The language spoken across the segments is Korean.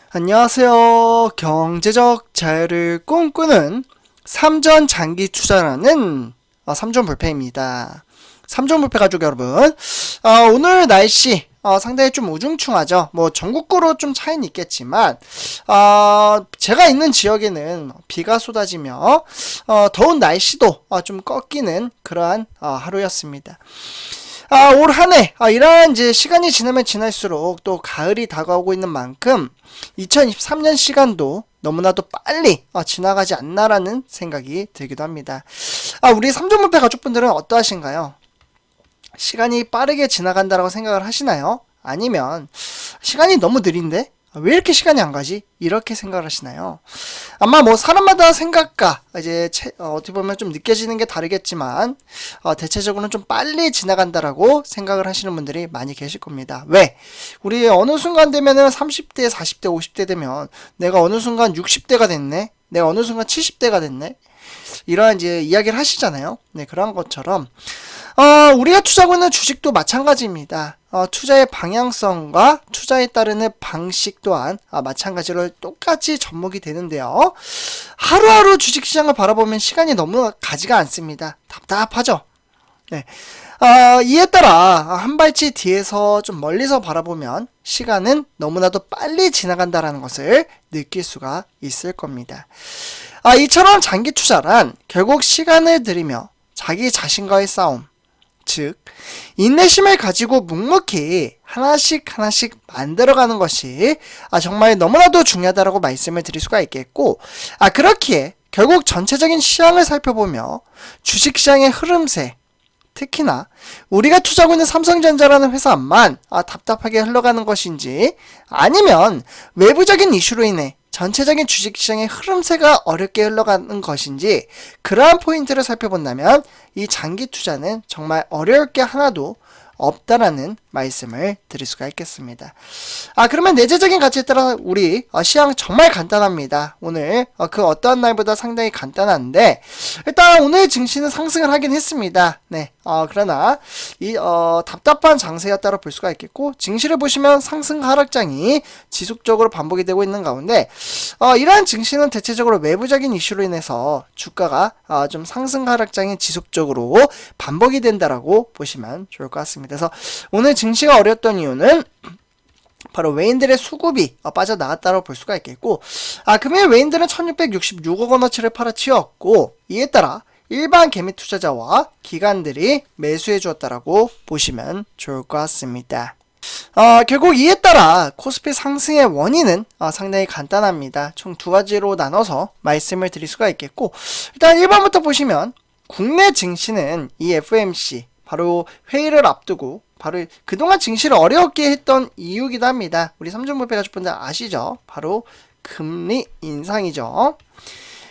안녕하세요. 경제적 자유를 꿈꾸는 삼전 장기 투자라는 삼전 불패입니다. 삼전 불패 가족 여러분, 오늘 날씨 상당히 좀 우중충하죠. 뭐 전국구로 좀 차이는 있겠지만 제가 있는 지역에는 비가 쏟아지며 더운 날씨도 좀 꺾이는 그러한 하루였습니다. 올 한해 이러한 이제 시간이 지나면 지날수록 또 가을이 다가오고 있는 만큼 2023년 시간도 너무나도 빨리 지나가지 않나라는 생각이 들기도 합니다. 우리 삼전문패 가족분들은 어떠하신가요? 시간이 빠르게 지나간다라고 생각을 하시나요? 아니면 시간이 너무 느린데? 왜 이렇게 시간이 안 가지? 이렇게 생각을 하시나요? 아마 뭐 사람마다 생각과 이제 어떻게 보면 좀 느껴지는 게 다르겠지만 대체적으로는 좀 빨리 지나간다라고 생각을 하시는 분들이 많이 계실 겁니다. 왜? 우리 어느 순간 되면은 30대, 40대, 50대 되면 내가 어느 순간 60대가 됐네? 내가 어느 순간 70대가 됐네? 이러한 이제 이야기를 하시잖아요. 네, 그런 것처럼 우리가 투자하고 있는 주식도 마찬가지입니다. 투자의 방향성과 투자에 따르는 방식 또한 마찬가지로 똑같이 접목이 되는데요. 하루하루 주식시장을 바라보면 시간이 너무 가지가 않습니다. 답답하죠? 네. 이에 따라 한 발치 뒤에서 좀 멀리서 바라보면 시간은 너무나도 빨리 지나간다는 것을 느낄 수가 있을 겁니다. 이처럼 장기 투자란 결국 시간을 들이며 자기 자신과의 싸움, 즉 인내심을 가지고 묵묵히 하나씩 만들어가는 것이 정말 너무나도 중요하다고 말씀을 드릴 수가 있겠고, 그렇기에 결국 전체적인 시장을 살펴보며 주식시장의 흐름세, 특히나 우리가 투자하고 있는 삼성전자라는 회사만 답답하게 흘러가는 것인지, 아니면 외부적인 이슈로 인해 전체적인 주식시장의 흐름세가 어렵게 흘러가는 것인지, 그러한 포인트를 살펴본다면 이 장기 투자는 정말 어려울 게 하나도 없다라는 말씀을 드릴 수가 있겠습니다. 그러면 내재적인 가치에 따라 우리 시장 정말 간단합니다. 오늘 그 어떠한 날보다 상당히 간단한데, 일단 오늘 증시는 상승을 하긴 했습니다. 네. 그러나 이 답답한 장세였다고 볼 수가 있겠고, 증시를 보시면 상승 하락장이 지속적으로 반복이 되고 있는 가운데 이러한 증시는 대체적으로 외부적인 이슈로 인해서 주가가 좀 상승 하락장이 지속적으로 반복이 된다라고 보시면 좋을 것 같습니다. 그래서 오늘 증시가 어려웠던 이유는 바로 외인들의 수급이 빠져나갔다고 볼 수가 있겠고, 금일 외인들은 1666억 원어치를 팔아치웠고, 이에 따라 일반 개미 투자자와 기관들이 매수해 주었다라고 보시면 좋을 것 같습니다. 결국 이에 따라 코스피 상승의 원인은 상당히 간단합니다. 총 두 가지로 나눠서 말씀을 드릴 수가 있겠고, 일단 1번부터 보시면 국내 증시는 이 FOMC 바로 회의를 앞두고 바로 그동안 증시를 어렵게 했던 이유이기도 합니다. 우리 삼전불패 가족분들 아시죠? 바로 금리 인상이죠.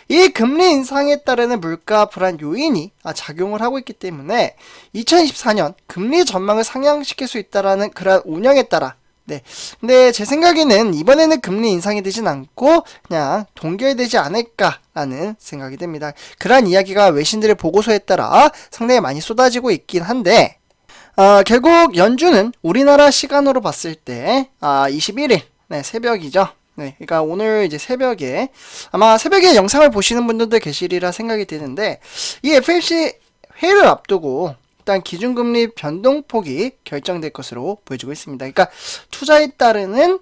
이 금리 인상에 따르는 물가 불안 요인이 작용을 하고 있기 때문에 2024년 금리 전망을 상향시킬 수 있다라는 그런 운영에 따라, 네. 근데 제 생각에는 이번에는 금리 인상이 되진 않고 그냥 동결되지 않을까라는 생각이 듭니다. 그러한 이야기가 외신들의 보고서에 따라 상당히 많이 쏟아지고 있긴 한데, 결국 연준은 우리나라 시간으로 봤을 때 21일 네, 새벽이죠. 네, 그러니까 오늘 이제 새벽에 아마 새벽에 영상을 보시는 분들도 계시리라 생각이 드는데, 이 FOMC 회의를 앞두고 일단 기준금리 변동폭이 결정될 것으로 보여지고 있습니다. 그러니까 투자에 따르는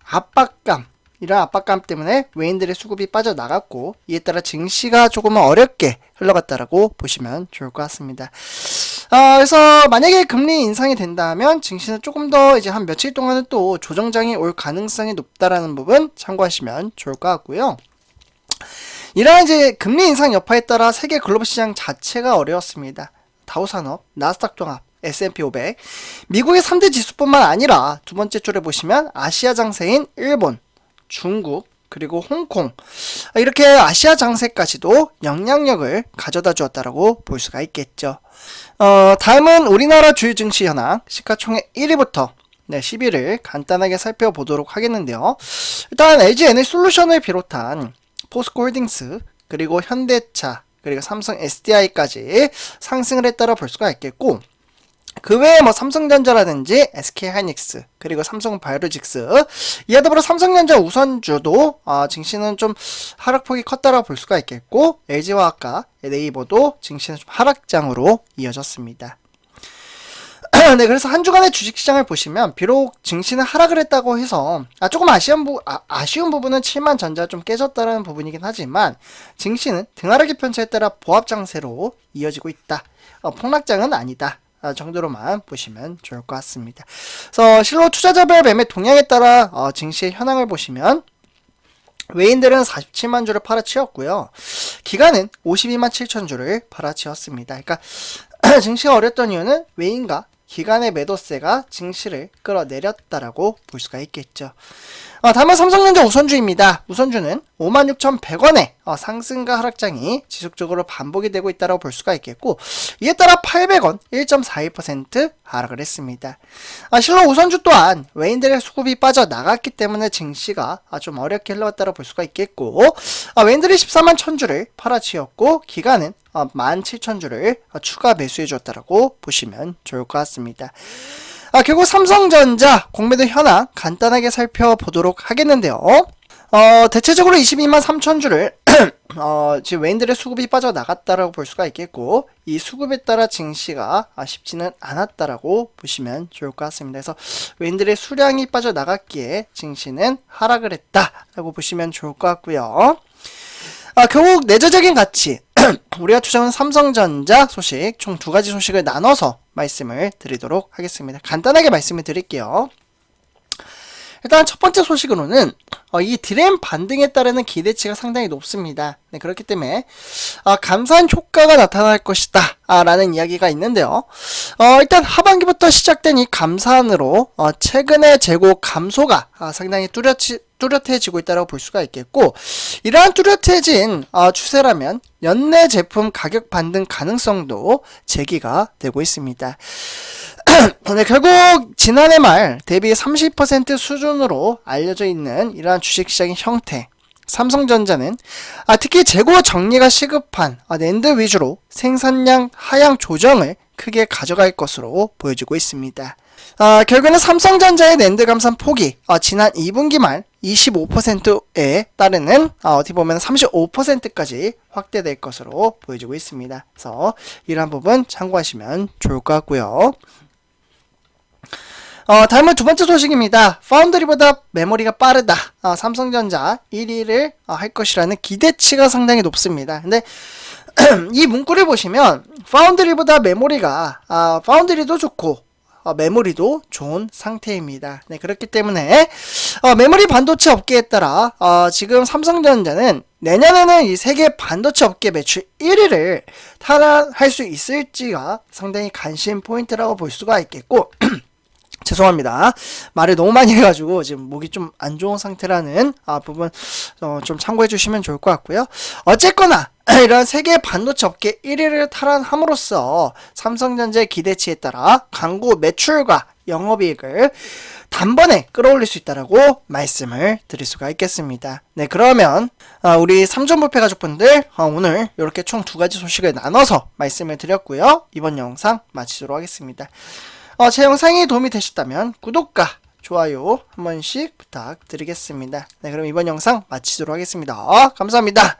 압박감, 이런 압박감 때문에 외인들의 수급이 빠져나갔고, 이에 따라 증시가 조금은 어렵게 흘러갔다라고 보시면 좋을 것 같습니다. 그래서 만약에 금리 인상이 된다면 증시는 조금 더 이제 한 며칠 동안은 또 조정장이 올 가능성이 높다라는 부분 참고하시면 좋을 것 같고요. 이러한 이제 금리 인상 여파에 따라 세계 글로벌 시장 자체가 어려웠습니다. 다우산업, 나스닥 종합, S&P 500, 미국의 3대 지수뿐만 아니라 두 번째 줄에 보시면 아시아 장세인 일본, 중국, 그리고 홍콩, 이렇게 아시아 장세까지도 영향력을 가져다 주었다라고 볼 수가 있겠죠. 다음은 우리나라 주요 증시 현황 시가총액 1위부터 10위를 간단하게 살펴보도록 하겠는데요. 일단 LG에너지솔루션을 비롯한 포스코홀딩스, 그리고 현대차, 그리고 삼성 SDI까지 상승을 했다고 볼 수가 있겠고, 그 외에 뭐 삼성전자라든지 SK하이닉스 그리고 삼성바이오로직스 이에 더불어 삼성전자 우선주도 증시는 좀 하락폭이 컸다라고 볼 수가 있겠고 LG화학과 네이버도 증시는 좀 하락장으로 이어졌습니다. 네, 그래서 한 주간의 주식시장을 보시면 비록 증시는 하락을 했다고 해서 조금 아쉬운 부분은 7만 전자 좀 깨졌다라는 부분이긴 하지만 증시는 등하락의 편차에 따라 보합장세로 이어지고 있다. 폭락장은 아니다. 정도로만 보시면 좋을 것 같습니다. 그래서 실로 투자자별 매매 동향에 따라 증시의 현황을 보시면 외인들은 47만 주를 팔아치웠고요. 기관은 52만 7천 주를 팔아치웠습니다. 그러니까 증시가 어렸던 이유는 외인과 기관의 매도세가 증시를 끌어내렸다라고 볼 수가 있겠죠. 다음은 삼성전자 우선주입니다. 우선주는 56,100원의 상승과 하락장이 지속적으로 반복이 되고 있다고 볼 수가 있겠고 이에 따라 800원 1.42% 하락을 했습니다. 실로 우선주 또한 외인들의 수급이 빠져나갔기 때문에 증시가 좀 어렵게 흘러갔다고 볼 수가 있겠고 외인들이 14만 1000주를 팔아치웠고 기관은 17,000주를 추가 매수해 줬다라고 보시면 좋을 것 같습니다. 결국 삼성전자 공매도 현황 간단하게 살펴보도록 하겠는데요. 대체적으로 22만 3천 주를 지금 외인들의 수급이 빠져나갔다라고 볼 수가 있겠고 이 수급에 따라 증시가 쉽지는 않았다라고 보시면 좋을 것 같습니다. 그래서 외인들의 수량이 빠져나갔기에 증시는 하락을 했다라고 보시면 좋을 것 같고요. 결국 내재적인 가치 우리가 투자하는 삼성전자 소식 총 두 가지 소식을 나눠서 말씀을 드리도록 하겠습니다. 간단하게 말씀을 드릴게요. 일단 첫 번째 소식으로는 이 디램 반등에 따르는 기대치가 상당히 높습니다. 네, 그렇기 때문에 감산 효과가 나타날 것이다 라는 이야기가 있는데요. 일단 하반기부터 시작된 이 감산으로 최근의 재고 감소가 상당히 뚜렷해지고 있다고 볼 수가 있겠고 이러한 뚜렷해진 추세라면 연내 제품 가격 반등 가능성도 제기가 되고 있습니다. 네, 결국 지난해 말 대비 30% 수준으로 알려져 있는 이러한 주식시장의 형태 삼성전자는 특히 재고 정리가 시급한 낸드 위주로 생산량 하향 조정을 크게 가져갈 것으로 보여지고 있습니다. 결국에는 삼성전자의 낸드 감산 폭이 지난 2분기 말 25%에 따르는 어떻게 보면 35%까지 확대될 것으로 보여지고 있습니다. 그래서 이러한 부분 참고하시면 좋을 것 같고요. 다음은 두 번째 소식입니다. 파운드리보다 메모리가 빠르다. 삼성전자 1위를 할 것이라는 기대치가 상당히 높습니다. 근데 이 문구를 보시면 파운드리보다 메모리가 파운드리도 좋고 메모리도 좋은 상태입니다. 네, 그렇기 때문에 메모리 반도체 업계에 따라 지금 삼성전자는 내년에는 이 세계 반도체 업계 매출 1위를 탈환할 수 있을지가 상당히 관심 포인트라고 볼 수가 있겠고 죄송합니다. 말을 너무 많이 해가지고 지금 목이 좀 안 좋은 상태라는 부분 좀 참고해 주시면 좋을 것 같고요. 어쨌거나 이런 세계 반도체 업계 1위를 탈환함으로써 삼성전자의 기대치에 따라 광고 매출과 영업이익을 단번에 끌어올릴 수 있다라고 말씀을 드릴 수가 있겠습니다. 네, 그러면 우리 삼전부패 가족분들 오늘 이렇게 총 두 가지 소식을 나눠서 말씀을 드렸고요. 이번 영상 마치도록 하겠습니다. 제 영상이 도움이 되셨다면 구독과 좋아요 한 번씩 부탁드리겠습니다. 네, 그럼 이번 영상 마치도록 하겠습니다. 감사합니다.